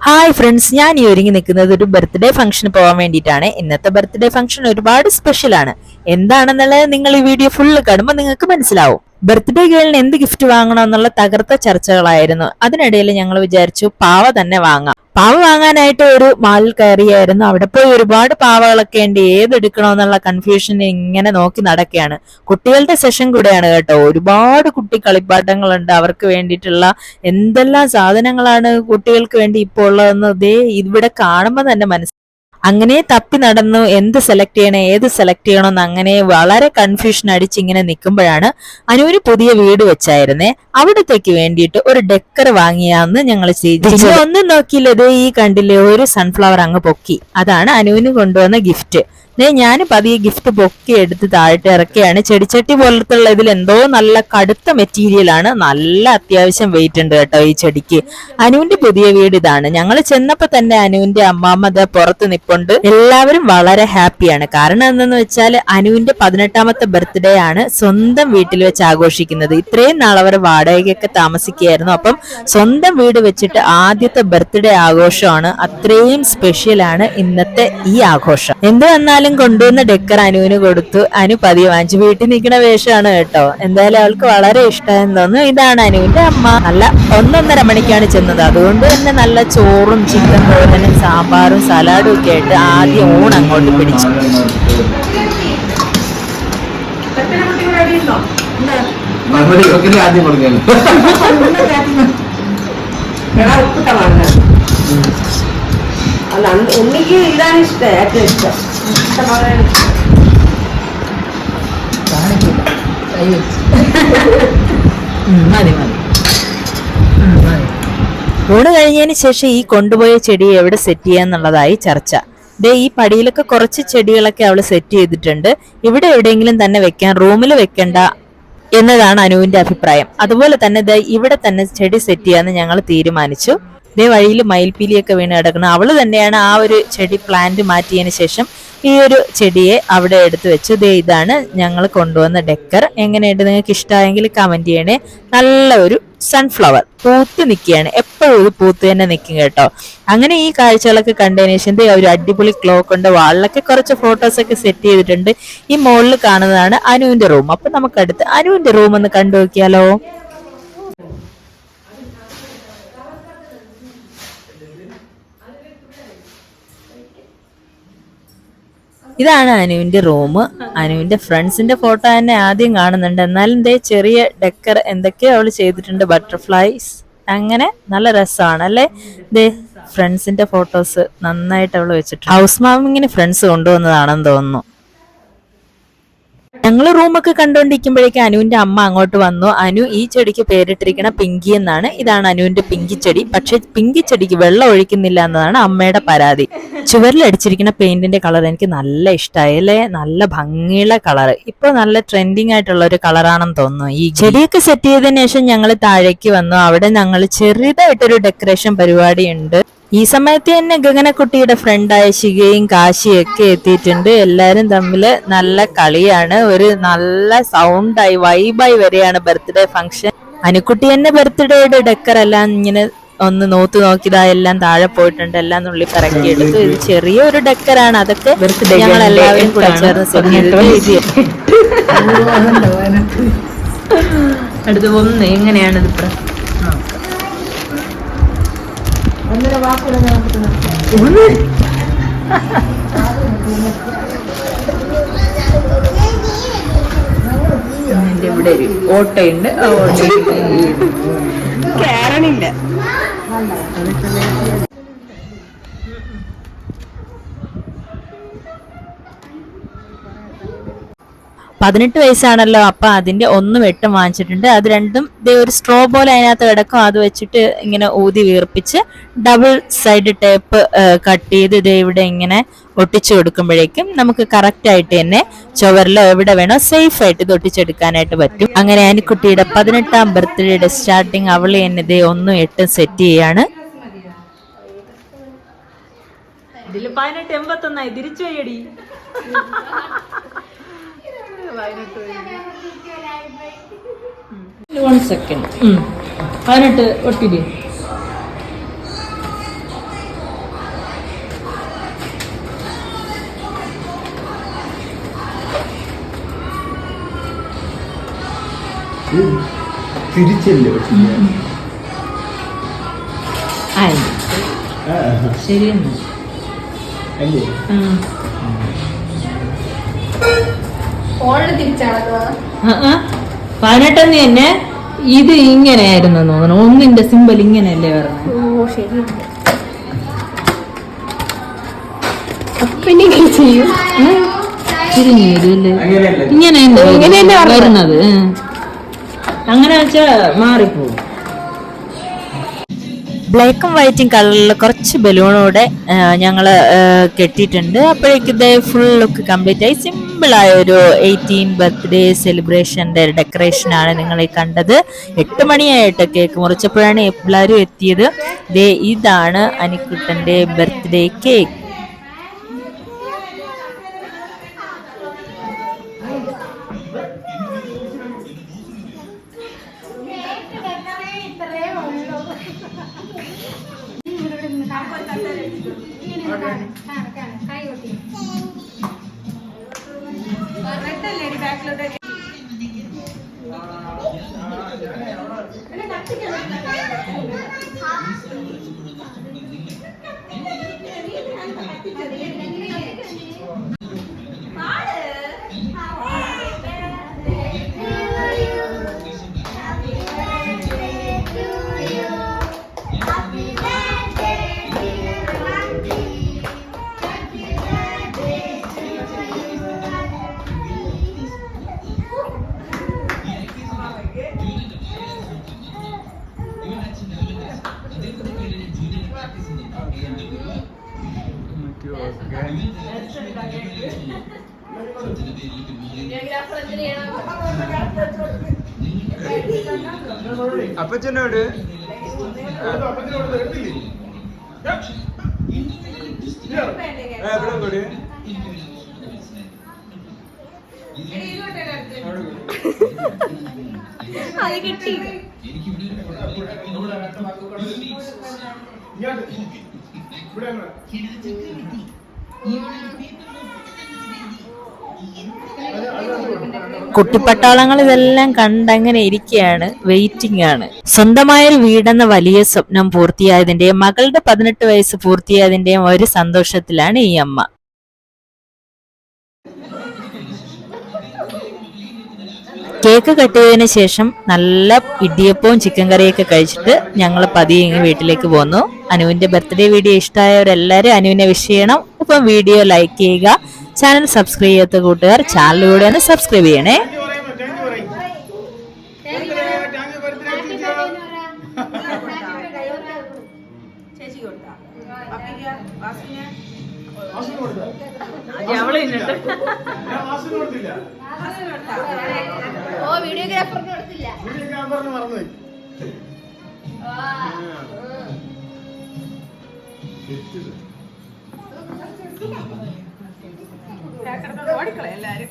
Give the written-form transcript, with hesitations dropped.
Hi friends, ഞാൻ ഈ ഒരുങ്ങി നിൽക്കുന്നത് ഒരു ബർത്ത്ഡേ ഫംഗ്ഷന് പോകാൻ വേണ്ടിയിട്ടാണ്. ഇന്നത്തെ ബർത്ത്ഡേ ഫംഗ്ഷൻ ഒരുപാട് സ്പെഷ്യൽ ആണ്. എന്താണെന്നുള്ളത് നിങ്ങൾ ഈ വീഡിയോ ഫുള്ള് കാണുമ്പോൾ നിങ്ങൾക്ക് മനസ്സിലാവും. ബർത്ത്ഡേ ഗേളിന് എന്ത് ഗിഫ്റ്റ് വാങ്ങണം എന്നുള്ള തകർത്ത ചർച്ചകളായിരുന്നു. അതിനിടയിൽ ഞങ്ങൾ വിചാരിച്ചു പാവ തന്നെ വാങ്ങാം. പാവ വാങ്ങാനായിട്ട് ഒരു മാളിൽ കയറിയായിരുന്നു. അവിടെ പോയി ഒരുപാട് പാവകളൊക്കെ ഉണ്ട്. ഏതെടുക്കണമെന്നുള്ള കൺഫ്യൂഷൻ ഇങ്ങനെ നോക്കി നടക്കുകയാണ്. കുട്ടികളുടെ സെഷൻ കൂടെയാണ് കേട്ടോ. ഒരുപാട് കുട്ടി കളിപ്പാട്ടങ്ങളുണ്ട്. അവർക്ക് വേണ്ടിയിട്ടുള്ള എന്തെല്ലാം സാധനങ്ങളാണ് കുട്ടികൾക്ക് വേണ്ടി ഇപ്പോൾ ഉള്ളതെന്ന് ദേ ഇവിടെ കാണുമ്പോൾ തന്നെ മനസ്സിലാവും. അങ്ങനെ തപ്പി നടന്നു എന്ത് സെലക്ട് ചെയ്യണം ഏത് സെലക്ട് ചെയ്യണമെന്ന് അങ്ങനെ വളരെ കൺഫ്യൂഷൻ അടിച്ച് ഇങ്ങനെ നിൽക്കുമ്പോഴാണ് അനുവിന് പുതിയ വീട് വെച്ചായിരുന്നേ. അവിടത്തേക്ക് വേണ്ടിയിട്ട് ഒരു ഡെക്കർ വാങ്ങിയാന്ന് ഞങ്ങൾ ചെയ്തു. ഒന്നും നോക്കിയില്ലത് ഈ കണ്ടില്ലേ ഒരു സൺഫ്ലവർ അങ്ങ് പൊക്കി. അതാണ് അനുവിന് കൊണ്ടുവന്ന ഗിഫ്റ്റ്. ഞാൻ പതിയെ ഗിഫ്റ്റ് പൊക്കി എടുത്ത് താഴെ ഇറക്കിയാണ്. ചെടിച്ചട്ടി പോലത്തുള്ള ഇതിൽ എന്തോ നല്ല കടുത്ത മെറ്റീരിയൽ ആണ്. നല്ല അത്യാവശ്യം വെയിറ്റ് ഉണ്ട് കേട്ടോ ഈ ചെടിക്ക്. അനുവിന്റെ പുതിയ വീട് ഇതാണ്. ഞങ്ങൾ ചെന്നപ്പോ തന്നെ അനുവിന്റെ അമ്മാമ്മ പുറത്ത് നിപ്പുണ്ട്. എല്ലാവരും വളരെ ഹാപ്പിയാണ്. കാരണം എന്തെന്ന് വെച്ചാൽ അനുവിന്റെ 18ാമത്തെ ബർത്ത്ഡേ ആണ് സ്വന്തം വീട്ടിൽ വെച്ച് ആഘോഷിക്കുന്നത്. ഇത്രയും നാൾ അവർ വാടകയ്ക്കൊക്കെ താമസിക്കുകയായിരുന്നു. അപ്പം സ്വന്തം വീട് വെച്ചിട്ട് ആദ്യത്തെ ബർത്ത്ഡേ ആഘോഷമാണ്. അത്രയും സ്പെഷ്യലാണ് ഇന്നത്തെ ഈ ആഘോഷം. എന്ത് വന്നാലും കൊണ്ടുവന്ന ഡെക്കർ അനുവിന് കൊടുത്തു. അനു പതിയെ വാങ്ങിച്ചു. വീട്ടിൽ നിൽക്കുന്ന വേഷമാണ് കേട്ടോ. എന്തായാലും അവൾക്ക് വളരെ ഇഷ്ടമായെന്ന് തോന്നുന്നു. ഇതാണ് അനുവിന്റെ അമ്മ. നല്ല 1.5 മണിക്കാണ് ചെന്നത്. അതുകൊണ്ട് തന്നെ നല്ല ചോറും ചിക്കൻ തോരനും സാമ്പാറും സലാഡും ഒക്കെ ആയിട്ട് ആദ്യം ഊണ് അങ്ങോട്ട് പിടിച്ചു. ഉണ്ണിക്ക് ഇതാണ് ഇഷ്ടം, ഏറ്റവും ഇഷ്ടം. ഊണ് കഴിഞ്ഞതിന് ശേഷം ഈ കൊണ്ടുപോയ ചെടി എവിടെ സെറ്റ് ചെയ്യാന്നുള്ളതായി ചർച്ച. ഈ പടിയിലൊക്കെ കുറച്ച് ചെടികളൊക്കെ അവള് സെറ്റ് ചെയ്തിട്ടുണ്ട്. ഇവിടെ എവിടെയെങ്കിലും തന്നെ വെക്കാൻ, റൂമിൽ വെക്കണ്ട എന്നതാണ് അനുവിന്റെ അഭിപ്രായം. അതുപോലെ തന്നെ ഇവിടെ തന്നെ ചെടി സെറ്റ് ചെയ്യാന്ന് ഞങ്ങൾ തീരുമാനിച്ചു. വഴിയിൽ മയിൽപ്പീലിയൊക്കെ വീണ് കിടക്കണം. അവള് തന്നെയാണ് ആ ഒരു ചെടി പ്ലാന്റ് മാറ്റിയതിന് ശേഷം ഈ ഒരു ചെടിയെ അവിടെ എടുത്തു വെച്ചു. ഇതാണ് ഞങ്ങൾ കൊണ്ടുവന്ന ഡെക്കർ. എങ്ങനെയുണ്ട്, നിങ്ങൾക്ക് ഇഷ്ടമായെങ്കിൽ കമന്റ് ചെയ്യണേ. നല്ല ഒരു സൺഫ്ലവർ പൂത്ത് നിൽക്കുകയാണ്. എപ്പോഴും ഇത് പൂത്ത് തന്നെ നിൽക്കും കേട്ടോ. അങ്ങനെ ഈ കാഴ്ചകളൊക്കെ കണ്ടതിന് ശേഷം ഒരു അടിപൊളി ക്ലോക്ക് ഉണ്ട്. വാളിലൊക്കെ കുറച്ച് ഫോട്ടോസ് ഒക്കെ സെറ്റ് ചെയ്തിട്ടുണ്ട്. ഈ മുകളിൽ കാണുന്നതാണ് അനുവിന്റെ റൂം. അപ്പൊ നമുക്ക് അടുത്ത് അനുവിന്റെ റൂം ഒന്ന് കണ്ടു നോക്കിയാലോ. ഇതാണ് അനുവിന്റെ റൂം. അനുവിന്റെ ഫ്രണ്ട്സിന്റെ ഫോട്ടോ തന്നെ ആദ്യം കാണുന്നുണ്ട്. എന്നാലും ചെറിയ ഡെക്കർ എന്തൊക്കെയോ അവള് ചെയ്തിട്ടുണ്ട്. ബട്ടർഫ്ലൈസ് അങ്ങനെ നല്ല രസമാണ് അല്ലേ. ഫ്രണ്ട്സിന്റെ ഫോട്ടോസ് നന്നായിട്ട് അവള് വെച്ചിട്ടുണ്ട്. ഹൗസ് വാമിങ്ങിന് ഫ്രണ്ട്സ് കൊണ്ടുവന്നതാണെന്ന് തോന്നുന്നു. ഞങ്ങൾ റൂമൊക്കെ കണ്ടുകൊണ്ടിരിക്കുമ്പോഴേക്കും അനുവിന്റെ അമ്മ അങ്ങോട്ട് വന്നു. അനു ഈ ചെടിക്ക് പേരിട്ടിരിക്കണ പിങ്കി എന്നാണ്. ഇതാണ് അനുവിന്റെ പിങ്കി ചെടി. പക്ഷെ പിങ്കി ചെടിക്ക് വെള്ളം ഒഴിക്കുന്നില്ല എന്നതാണ് അമ്മയുടെ പരാതി. ചുവരിൽ അടിച്ചിരിക്കുന്ന പെയിന്റിന്റെ കളർ എനിക്ക് നല്ല ഇഷ്ടമായി അല്ലേ. നല്ല ഭംഗിയുള്ള കളർ. ഇപ്പൊ നല്ല ട്രെൻഡിങ് ആയിട്ടുള്ള ഒരു കളറാണെന്ന് തോന്നുന്നു. ഈ ചെടിയൊക്കെ സെറ്റ് ചെയ്തതിനു ശേഷം ഞങ്ങൾ താഴേക്ക് വന്നു. അവിടെ ഞങ്ങൾ ചെറുതായിട്ടൊരു ഡെക്കറേഷൻ പരിപാടി ഉണ്ട്. ഈ സമയത്ത് തന്നെ ഗഗനക്കുട്ടിയുടെ ഫ്രണ്ടായ ശിഖയും കാശിയും ഒക്കെ എത്തിയിട്ടുണ്ട്. എല്ലാരും തമ്മിൽ നല്ല കളിയാണ്. ഒരു നല്ല സൗണ്ടായി വൈബായി വരെയാണ് ബർത്ത്ഡേ ഫംഗ്ഷൻ. അനുക്കുട്ടി തന്നെ ബർത്ത്ഡേയുടെ ഡെക്കർ എല്ലാം ഇങ്ങനെ ഒന്ന് നോക്കിയതാ എല്ലാം താഴെ പോയിട്ടുണ്ട്. എല്ലാം നുള്ളി പറക്കിയെടുത്തു. ഇത് ചെറിയൊരു ഡെക്കറാണ്. അതൊക്കെ ഞങ്ങൾ എല്ലാവരും കൂടെ ചേർന്ന് അടുത്ത് ഒന്ന് എങ്ങനെയാണ് ഇത് ഇവിടെ ഒരു ഓട്ടയുണ്ട്. കേരളില്ല. 18 വയസ്സാണല്ലോ. അപ്പൊ അതിന്റെ 1 വെട്ടും വാങ്ങിച്ചിട്ടുണ്ട്. അത് രണ്ടും ഒരു സ്ട്രോ പോലെ അതിനകത്ത് കിടക്കും. അത് വെച്ചിട്ട് ഇങ്ങനെ ഊതി വീർപ്പിച്ച് ഡബിൾ സൈഡ് ടേപ്പ് കട്ട് ചെയ്ത് ഇവിടെ ഇങ്ങനെ ഒട്ടിച്ചു കൊടുക്കുമ്പോഴേക്കും നമുക്ക് കറക്റ്റ് ആയിട്ട് തന്നെ ചുവരിലോ എവിടെ വേണോ സേഫ് ആയിട്ട് ഇത് ഒട്ടിച്ചെടുക്കാനായിട്ട് പറ്റും. അങ്ങനെ അനുക്കുട്ടിയുടെ 18ാം ബർത്ത്ഡേയുടെ സ്റ്റാർട്ടിങ് അവള് തന്നെ 1 8 സെറ്റ് ചെയ്യാണ്. 18 81 തിരിച്ചു പോയടി. 1 സെക്കൻഡ് 18 ഒട്ടിരി. തിരിച്ചല്ലേ ആയി ശരിയെന്ന് അല്ലേ? പതിനെട്ടെന്ന് തന്നെ ഇത് ഇങ്ങനെയായിരുന്നു തോന്നുന്നു. ഒന്നിന്റെ സിമ്പൽ ഇങ്ങനെയല്ലേ പറഞ്ഞത്? തിരിഞ്ഞു വരുമല്ലേ? ഇങ്ങനെയല്ലേ വരുന്നത്? അങ്ങനെ വെച്ചാ മാറിപ്പോവും. ബ്ലാക്കും വൈറ്റും കളറിൽ കുറച്ച് ബലൂണോടെ ഞങ്ങൾ കെട്ടിയിട്ടുണ്ട്. അപ്പോഴേക്കും ഇത് ഫുൾ ലുക്ക് കംപ്ലീറ്റ് ആയി. സിമ്പിളായ ഒരു 18 ബർത്ത്ഡേ സെലിബ്രേഷൻ്റെ ഡെക്കറേഷനാണ് നിങ്ങൾ ഈ കണ്ടത്. 8 മണിയായിട്ട് കേക്ക് മുറിച്ചപ്പോഴാണ് എല്ലാവരും എത്തിയത്. ഇതാണ് അനിക്കുട്ടൻ്റെ ബർത്ത്ഡേ കേക്ക്. അപ്പച്ചനോട് അത് കിട്ടി. കുട്ടിപ്പട്ടാളങ്ങൾ ഇതെല്ലാം കണ്ടങ്ങനെ ഇരിക്കുകയാണ്, വെയിറ്റിംഗ് ആണ്. സ്വന്തമായൊരു വീടെന്ന വലിയ സ്വപ്നം പൂർത്തിയായതിന്റെയും മകളുടെ 18 വയസ്സ് പൂർത്തിയായതിന്റെയും ഒരു സന്തോഷത്തിലാണ് ഈ അമ്മ. കേക്ക് കട്ട് ചെയ്തതിന് ശേഷം നല്ല ഇടിയപ്പവും ചിക്കൻ കറിയൊക്കെ കഴിച്ചിട്ട് ഞങ്ങൾ പതിയെ വീട്ടിലേക്ക് പോന്നു. അനുവിന്റെ ബർത്ത്ഡേ വീഡിയോ ഇഷ്ടമായവരെല്ലാവരും അനുവിനെ വിഷ് ചെയ്യണം. ഇപ്പം വീഡിയോ ലൈക്ക് ചെയ്യുക. ചാനൽ സബ്സ്ക്രൈബ് ചെയ്യാത്ത കൂട്ടുകാർ ചാനലിലൂടെ ഒന്ന് സബ്സ്ക്രൈബ് ചെയ്യണേ. വീഡിയോഗ്രാഫറിന് കൊടുത്തില്ല. ഓടിക്കളെ എല്ലാരും.